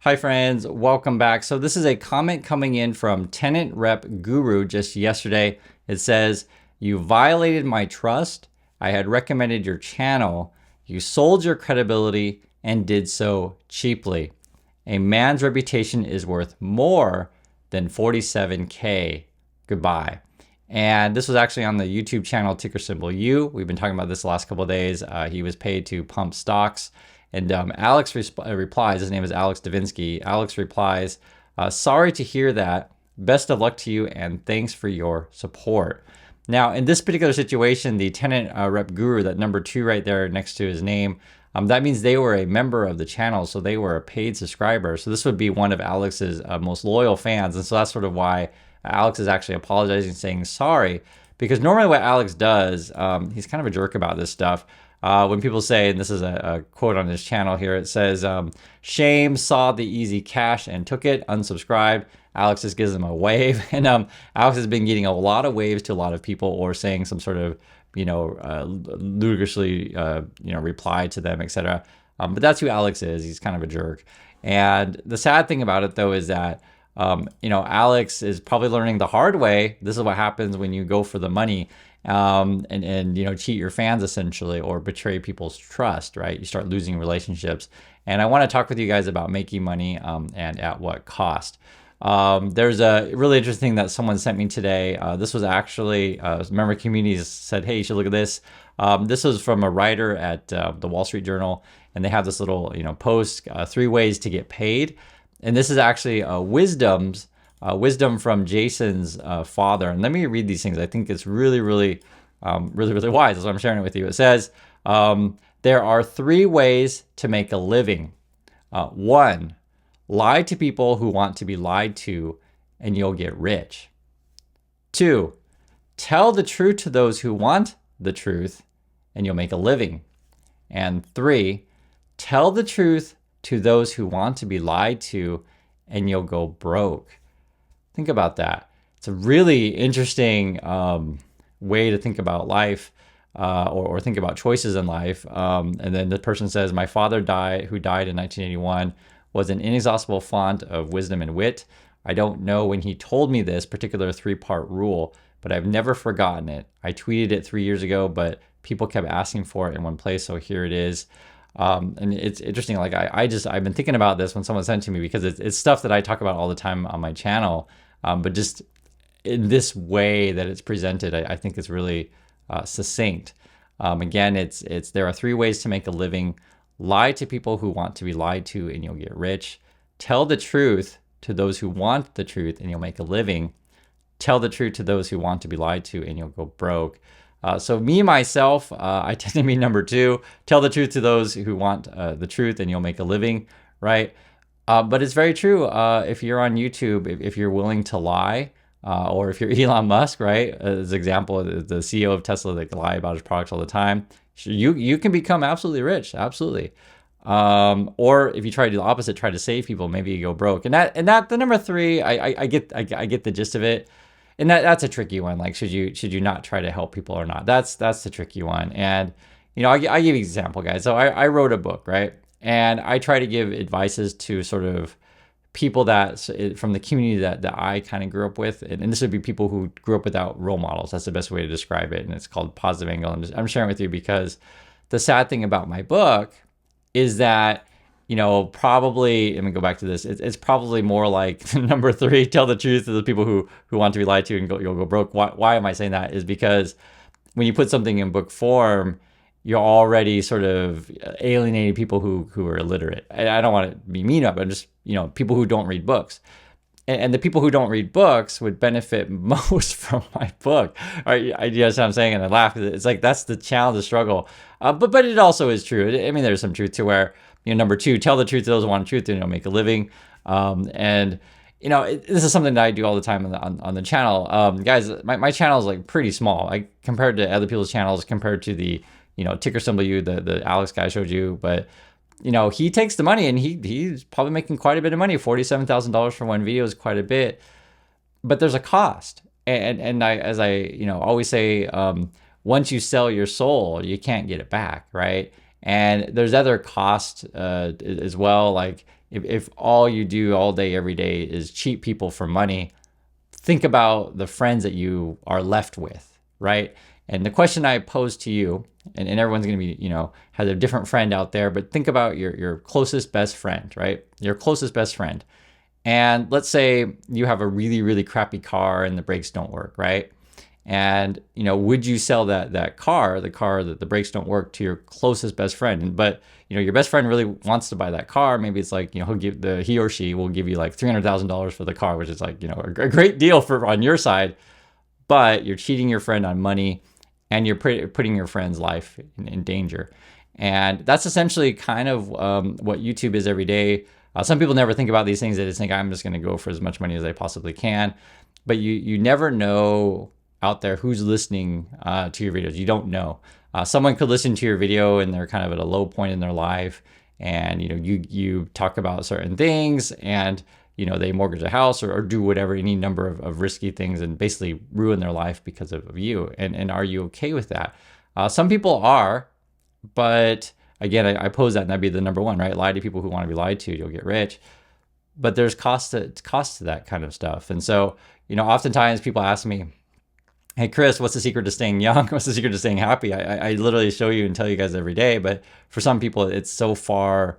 Hi friends, welcome back. So this is a comment coming in from Tenant Rep Guru just yesterday. It says, "You violated my trust. I had recommended your channel. You sold your credibility and did so cheaply. A man's reputation is worth more than 47K. Goodbye." And this was actually on the YouTube channel ticker symbol U. We've been talking about this the last couple of days. He was paid to pump stocks. And Alex replies, his name is Alex Davinsky. Alex replies, "Sorry to hear that. Best of luck to you and thanks for your support." Now, in this particular situation, the tenant rep guru, that number 2 right there next to his name, that means they were a member of the channel, so they were a paid subscriber. So this would be one of Alex's most loyal fans. And so that's sort of why Alex is actually apologizing, saying sorry, because normally what Alex does, he's kind of a jerk about this stuff. When people say, and this is a quote on his channel here, it says, "Shame saw the easy cash and took it, unsubscribed." Alex just gives them a wave. And Alex has been getting a lot of waves to a lot of people, or saying some sort of, ludicrously, reply to them, etc. But that's who Alex is. He's kind of a jerk. And the sad thing about it, though, is that, Alex is probably learning the hard way. This is what happens when you go for the money. And cheat your fans essentially, or betray people's trust, right? You start losing relationships. And I want to talk with you guys about making money and at what cost. There's a really interesting that someone sent me today. This was actually member communities said, "Hey, you should look at this." This was from a writer at the Wall Street Journal, and they have this little post, 3 ways to get paid. And this is actually wisdom from Jason's father. And let me read these things. I think it's really, really, really wise. That's why I'm sharing it with you. It says, there are 3 ways to make a living. 1, lie to people who want to be lied to, and you'll get rich. 2, tell the truth to those who want the truth, and you'll make a living. And 3, tell the truth to those who want to be lied to, and you'll go broke. Think about that. It's a really interesting way to think about life, or think about choices in life. And then the person says, "My father who died in 1981, was an inexhaustible font of wisdom and wit. I don't know when he told me this particular 3-part rule, but I've never forgotten it. I tweeted it 3 years ago, but people kept asking for it in one place, so here it is." And it's interesting. Like I've been thinking about this when someone sent it to me, because it's stuff that I talk about all the time on my channel. But just in this way that it's presented, I think it's really succinct. Again, there are 3 ways to make a living. Lie to people who want to be lied to, and you'll get rich. Tell the truth to those who want the truth, and you'll make a living. Tell the truth to those who want to be lied to, and you'll go broke. So me, myself, I tend to be number 2. Tell the truth to those who want the truth, and you'll make a living, right? But it's very true. If you're on YouTube, if you're willing to lie, or if you're Elon Musk, right? As an example, the CEO of Tesla that lie about his products all the time, you can become absolutely rich, absolutely. Or if you try to do the opposite, try to save people, maybe you go broke. And that the number 3, I get the gist of it. And that's a tricky one. Like, should you not try to help people or not? That's the tricky one. And I give you an example, guys. So I wrote a book, right? And I try to give advices to sort of people from the community that I kind of grew up with. And this would be people who grew up without role models. That's the best way to describe it. And it's called Positive Angle. I'm sharing with you because the sad thing about my book is that, probably, let me go back to this. It's probably more like number 3, tell the truth to the people who want to be lied to, and you'll go broke. Why am I saying that? Is because when you put something in book form, you're already sort of alienating people who are illiterate. I don't want to be mean about it, but just, people who don't read books. And the people who don't read books would benefit most from my book. All right, you understand what I'm saying? And I laugh, because it's like, that's the challenge, the struggle. But it also is true. I mean, there's some truth to where, number 2, tell the truth to those who want truth, and make a living. And this is something that I do all the time on the channel. Guys, my channel is like pretty small, compared to other people's channels, compared to the ticker symbol U, the Alex guy I showed you. But he takes the money, and he's probably making quite a bit of money. $47,000 for one video is quite a bit, but there's a cost. And as I always say, once you sell your soul, you can't get it back, right? And there's other costs as well, like if all you do all day, every day is cheat people for money, think about the friends that you are left with, right? And the question I pose to you, and everyone's going to be, has a different friend out there, but think about your closest best friend, right? Your closest best friend. And let's say you have a really, really crappy car and the brakes don't work, right? And, would you sell that car, the car that the brakes don't work, to your closest best friend? But, your best friend really wants to buy that car. Maybe it's like, he or she will give you like $300,000 for the car, which is like, a great deal on your side, but you're cheating your friend on money and you're putting your friend's life in danger. And that's essentially kind of what YouTube is every day. Some people never think about these things. They just think, I'm just going to go for as much money as I possibly can. But you never know out there who's listening to your videos. You don't know. Someone could listen to your video and they're kind of at a low point in their life, and you talk about certain things, and they mortgage a house or do whatever, any number of risky things, and basically ruin their life because of you. And are you okay with that? Some people are, but again, I pose that, and that'd be the number one, right? Lie to people who want to be lied to. You'll get rich. But there's cost to that kind of stuff. And so, oftentimes people ask me, hey, Chris, what's the secret to staying young? What's the secret to staying happy? I literally show you and tell you guys every day, but for some people, it's so far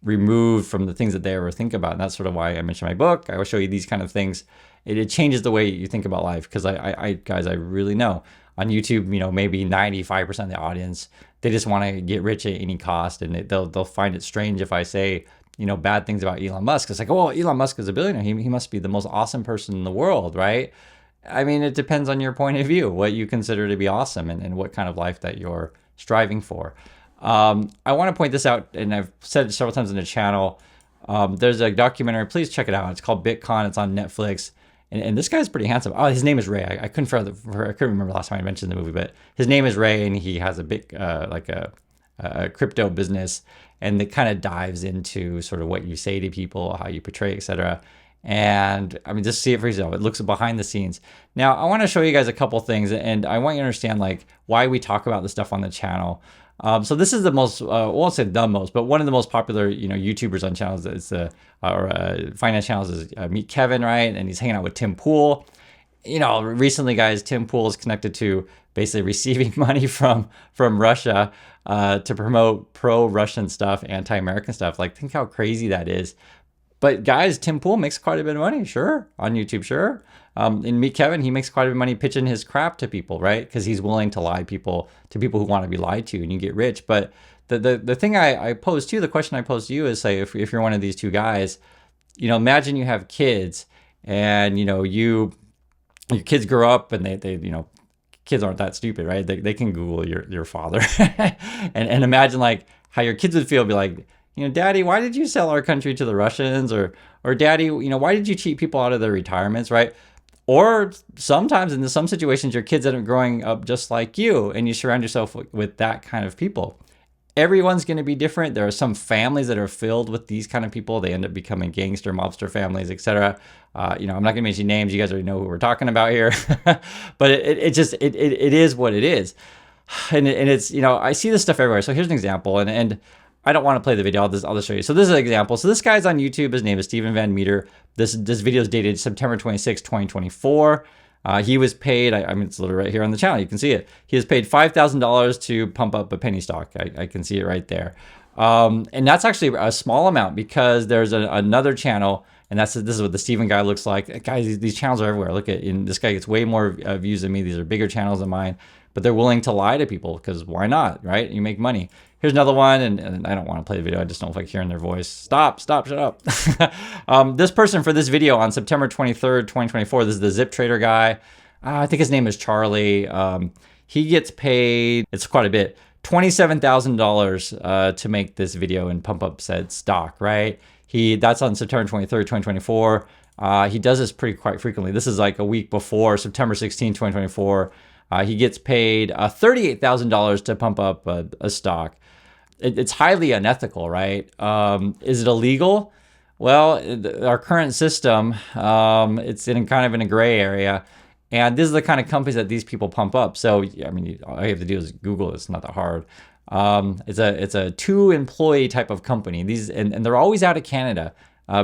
removed from the things that they ever think about. And that's sort of why I mentioned my book. I will show you these kind of things. It changes the way you think about life, because guys, I really know on YouTube, maybe 95% of the audience, they just want to get rich at any cost. And they'll find it strange if I say, bad things about Elon Musk. It's like, oh, Elon Musk is a billionaire. He must be the most awesome person in the world, right? I mean, it depends on your point of view, what you consider to be awesome, and what kind of life that you're striving for. I want to point this out, and I've said it several times in the channel. There's a documentary. Please check it out. It's called Bitcoin. It's on Netflix. And this guy's pretty handsome. Oh, his name is Ray. I couldn't remember last time I mentioned the movie, but his name is Ray, and he has a big, a crypto business, and it kind of dives into sort of what you say to people, how you portray, etc. And I mean, just see it for yourself. It looks behind the scenes. Now, I want to show you guys a couple things, and I want you to understand like why we talk about this stuff on the channel. So this is the most, I won't say the most, but one of the most popular, YouTubers on channels is finance channels is Meet Kevin, right? And he's hanging out with Tim Pool. Recently, guys, Tim Pool is connected to basically receiving money from Russia to promote pro-Russian stuff, anti-American stuff. Like, think how crazy that is. But guys, Tim Pool makes quite a bit of money, sure, on YouTube, sure. In Meet Kevin, he makes quite a bit of money pitching his crap to people, right? Because he's willing to lie to people who want to be lied to, and you get rich. But the thing I pose to you, the question I pose to you is, say, if you're one of these two guys, imagine you have kids, and your kids grow up, and they kids aren't that stupid, right? They can Google your father, and imagine like how your kids would feel, be like, Daddy, why did you sell our country to the Russians? Or Daddy, why did you cheat people out of their retirements, right? Or sometimes in some situations, your kids end up growing up just like you, and you surround yourself with that kind of people. Everyone's going to be different. There are some families that are filled with these kind of people. They end up becoming gangster, mobster families, etc. I'm not going to mention names. You guys already know who we're talking about here. But it is what it is. And it's, I see this stuff everywhere. So here's an example. And I don't want to play the video. I'll just show you. So this is an example. So this guy's on YouTube. His name is Steven Van Meter. This video is dated September 26, 2024. He was paid, I mean, it's literally right here on the channel. You can see it. He was paid $5,000 to pump up a penny stock. I can see it right there. And that's actually a small amount, because there's another channel, and this is what the Steven guy looks like. Guys, these channels are everywhere. Look at, this guy gets way more views than me. These are bigger channels than mine, but they're willing to lie to people, because why not, right? You make money. Here's another one, and I don't want to play the video. I just don't like hearing their voice. Stop, shut up. This person for this video on September 23rd, 2024, this is the Zip Trader guy. I think his name is Charlie. He gets paid, it's quite a bit, $27,000 to make this video and pump up said stock, right? That's on September 23rd, 2024. He does this quite frequently. This is like a week before, September 16th, 2024. He gets paid $38,000 to pump up a stock. It's highly unethical, right? Is it illegal? Well, our current system, it's kind of in a gray area. And this is the kind of companies that these people pump up. So, I mean, all you have to do is Google it. It's not that hard. It's a 2-employee type of company. These and they're always out of Canada.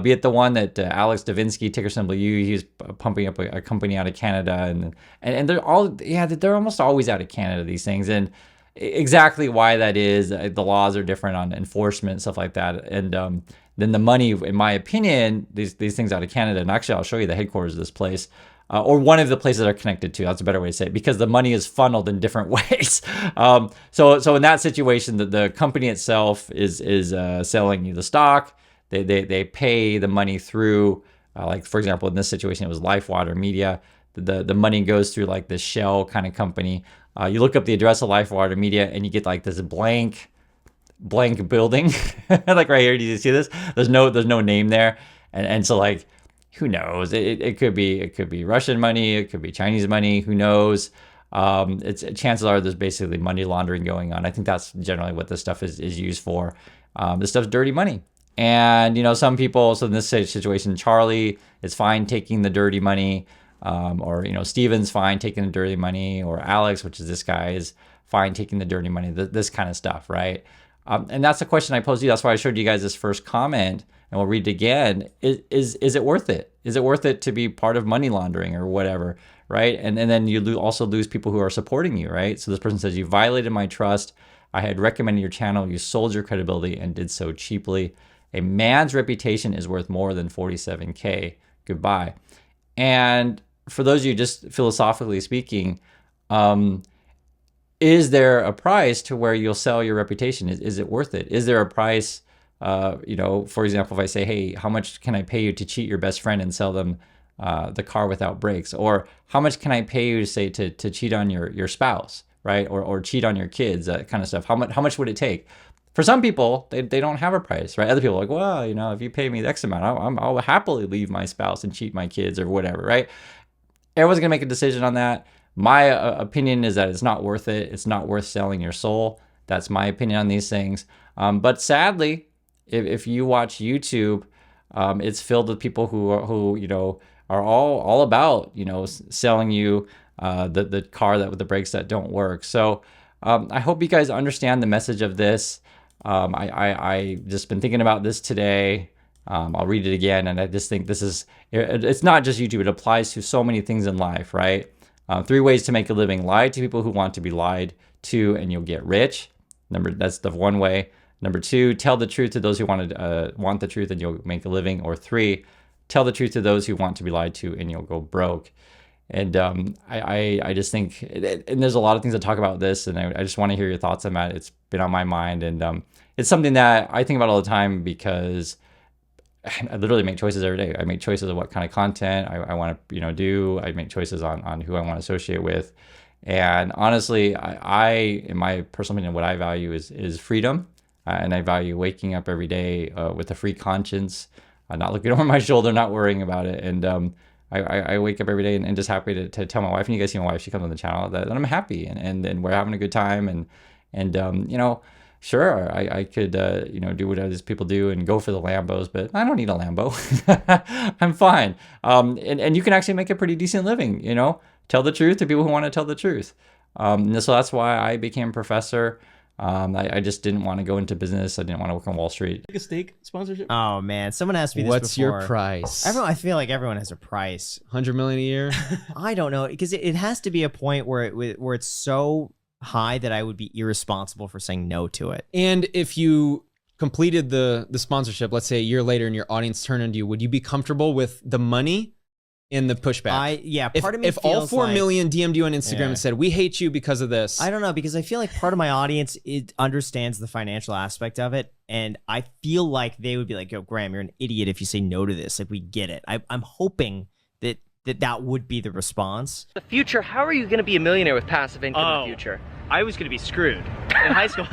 Be it the one that Alex Davinsky, ticker symbol U, he's pumping up a company out of Canada, and they're all, yeah, they're almost always out of Canada, these things. And exactly why that is, the laws are different on enforcement and stuff like that. And then the money, in my opinion, these things out of Canada, and actually I'll show you the headquarters of this place, or one of the places that are connected to. That's a better way to say it, because the money is funneled in different ways. So in that situation, the company itself is selling you the stock. They pay the money through, like for example, in this situation, it was Life Water Media. The money goes through like this shell kind of company. You look up the address of Life Water Media and you get like this blank building, like right here. Do you see this? There's no name there, and so like, who knows? It could be Russian money, it could be Chinese money. Who knows? Chances are there's basically money laundering going on. I think that's generally what this stuff is used for. This stuff's dirty money. And, some people, so in this situation, Charlie is fine taking the dirty money, or, Steven's fine taking the dirty money, or Alex, which is this guy, is fine taking the dirty money, this kind of stuff, right? And that's the question I posed to you. That's why I showed you guys this first comment, and we'll read it again. Is it worth it? Is it worth it to be part of money laundering or whatever, right? And then you also lose people who are supporting you, right? So this person says, you violated my trust. I had recommended your channel. You sold your credibility and did so cheaply. A man's reputation is worth more than 47K. Goodbye. And for those of you, just philosophically speaking, is there a price to where you'll sell your reputation? Is it worth it? Is there a price, for example, if I say, hey, how much can I pay you to cheat your best friend and sell them the car without brakes? Or how much can I pay you to say to cheat on your spouse, right? Or cheat on your kids, that kind of stuff. How much would it take? For some people, they don't have a price, right? Other people are like, well, if you pay me X amount, I'll happily leave my spouse and cheat my kids or whatever, right? Everyone's gonna make a decision on that. My opinion is that it's not worth it. It's not worth selling your soul. That's my opinion on these things. But sadly, if you watch YouTube, it's filled with people who are all about selling you the car with the brakes that don't work. So I hope you guys understand the message of this. I just been thinking about this today. I'll read it again, and I just think it's not just YouTube. It applies to so many things in life, right? 3 ways to make a living: lie to people who want to be lied to, and you'll get rich. That's the 1 way. Number 2, tell the truth to those who want the truth, and you'll make a living. Or 3, tell the truth to those who want to be lied to, and you'll go broke. And I just think, and there's a lot of things to talk about this, and I just want to hear your thoughts on that. It's been on my mind, and it's something that I think about all the time, because I literally make choices every day. I make choices of what kind of content I want to do. I make choices on who I want to associate with. And honestly, I in my personal opinion, what I value is freedom, and I value waking up every day with a free conscience, not looking over my shoulder, not worrying about it. And I wake up every day and just happy to tell my wife, and you guys see my wife, she comes on the channel, that I'm happy, and we're having a good time, and sure, I could do what other people do and go for the Lambos, but I don't need a Lambo. I'm fine. And you can actually make a pretty decent living, tell the truth to people who want to tell the truth. So that's why I became a professor. I just didn't want to go into business. I didn't want to work on Wall Street. Like a steak sponsorship? Oh man, someone asked me this What's before. your price? I feel like everyone has a price. 100 million a year? I don't know, because it has to be a point where it's so high that I would be irresponsible for saying no to it. And if you completed the sponsorship, let's say a year later, and your audience turned into you, would you be comfortable with the money and the pushback? Part of me if all feels 4 like, million DM'd you on Instagram and said, we hate you because of this. I don't know, because I feel like part of my audience understands the financial aspect of it, and I feel like they would be like, yo, Graham, you're an idiot if you say no to this. Like, we get it. I'm hoping that would be the response. The future, how are you going to be a millionaire with passive income in the future? I was going to be screwed. In high school,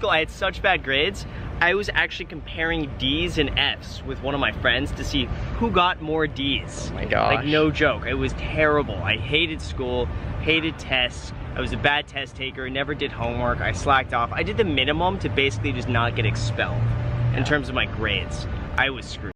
I had such bad grades. I was actually comparing D's and F's with one of my friends to see who got more D's. Oh my gosh. Like, no joke. It was terrible. I hated school, hated tests. I was a bad test taker, never did homework. I slacked off. I did the minimum to basically just not get expelled in terms of my grades. I was screwed.